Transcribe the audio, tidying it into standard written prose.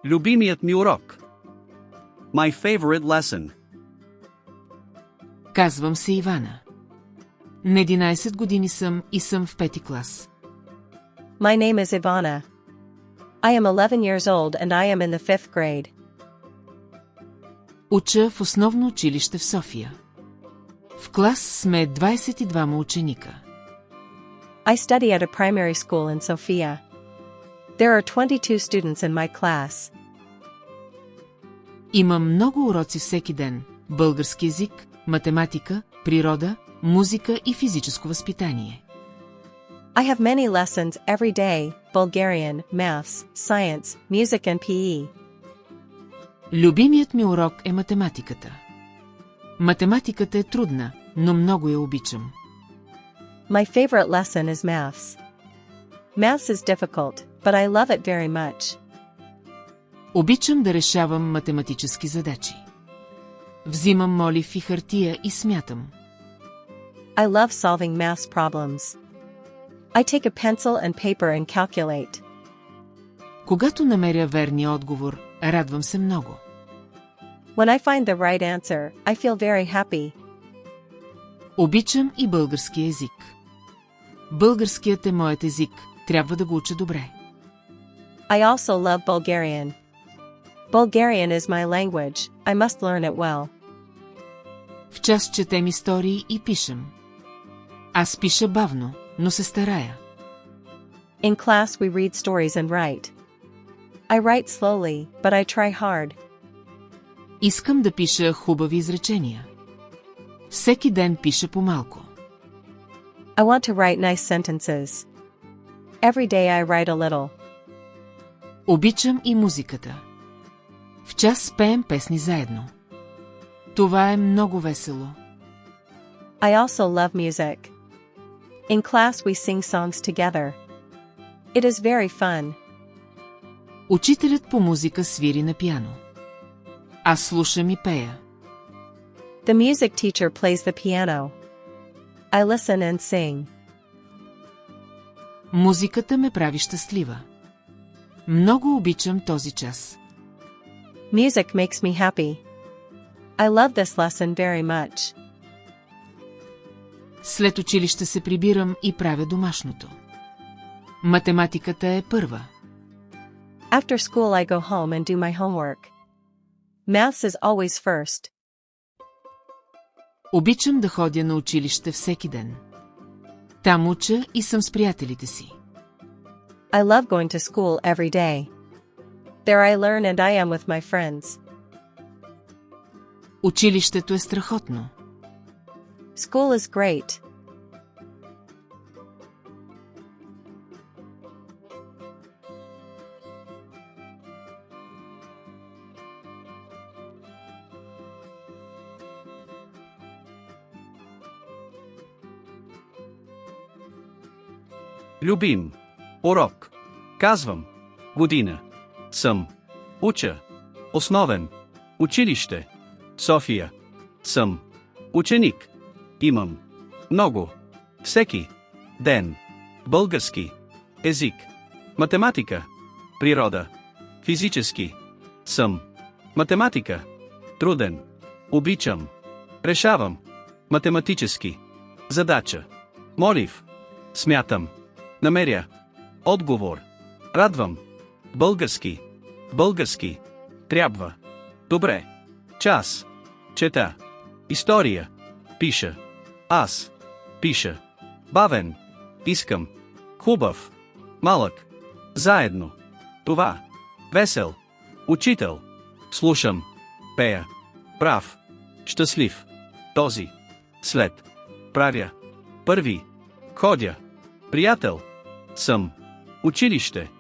Любимият ми урок. My favorite lesson. Казвам се Ивана. На 11 години съм и съм в 5-ти клас. My name is Ivana. I am 11 years old and I am in the 5th grade. Уча в основно училище в София. В клас сме 22 ученика. I study at a primary school in Sofia. There are 22 students in my class. Имам много уроци всеки ден: български език, математика, природа, музика и физическо възпитание. I have many lessons every day: Bulgarian, maths, science, music and PE. Любимият ми урок е математиката. Математиката е трудна, но много я обичам. My favorite lesson is maths. Maths is difficult, but I love it very much. Обичам да решавам математически задачи. Взимам молив и хартия и смятам. I love solving maths problems. I take a pencil and paper and calculate. Когато намеря верния отговор, радвам се много. When I find the right answer, I feel very happy. Обичам и български език. Българският е моят език, трябва да го уча добре. I also love Bulgarian. Bulgarian is my language, I must learn it well. В час четем истории и пишем. Аз пиша бавно, но се старая. In class we read stories and write. I write slowly, but I try hard. Искам да пиша хубави изречения. Всеки ден пиша по-малко. I want to write nice sentences. Every day I write a little. Обичам и музиката. В час пеем песни заедно. Това е много весело. I also love music. In class we sing songs together. It is very fun. Учителят по музика свири на пиано. Аз слушам и пея. The music teacher plays the piano. I listen and sing. Музиката ме прави щастлива. Много обичам този час. Music makes me happy. I love this lesson very much. След училище се прибирам и правя домашното. Математиката е първа. After school I go home and do my homework. Maths is always first. Обичам да ходя на училище всеки ден. Там уча и съм с приятелите си. I love going to school every day. There I learn and I am with my friends. Училището е страхотно. School is great. Любим. Урок. Казвам. Година. Съм. Уча. Основен. Училище. София. Съм. Ученик. Имам. Много. Всеки. Ден. Български. Език. Математика. Природа. Физически. Съм. Математика. Труден. Обичам. Решавам. Математически. Задача. Молив. Смятам. Намеря. Отговор. Радвам. Български. Български. Трябва. Добре. Час. Чета. История. Пиша. Аз. Пиша. Бавен. Искам. Хубав. Малък. Заедно. Това. Весел. Учител. Слушам. Пея. Прав. Щастлив. Този. След. Правя. Първи. Ходя. Приятел. Съм. Училище.